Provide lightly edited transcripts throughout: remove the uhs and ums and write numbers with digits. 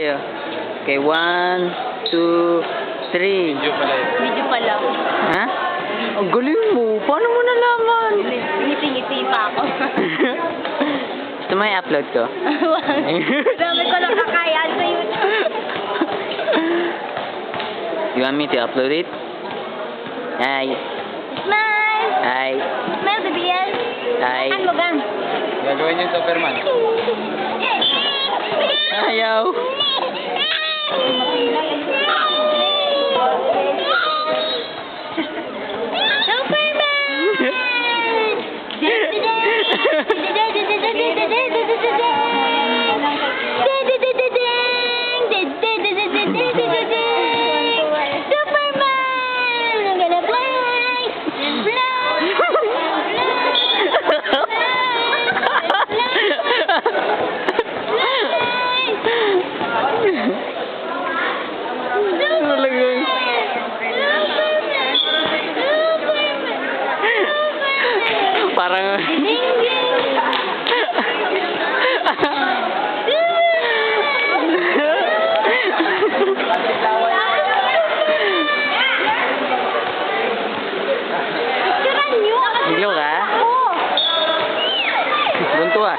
Okay, 1, 2, 3. Video pala. Ha? Ang galing mo. Paano mo nalaman? Ngiti-ngiti pa ako. Gusto mo i-upload ko? Dami ko nakakayaan sa YouTube. You want me to upload it? Hi. Smile! Hi. Smile, BBL! Hi. Saan mo gan? Gagawin yung Superman. Ayaw. Parang Biglo ka? Bunto ah.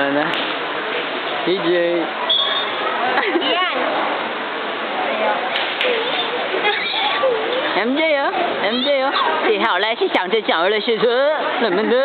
Na. TJ. MJ 哦 ，MJ 哦，最好来是想着讲了是说怎么的？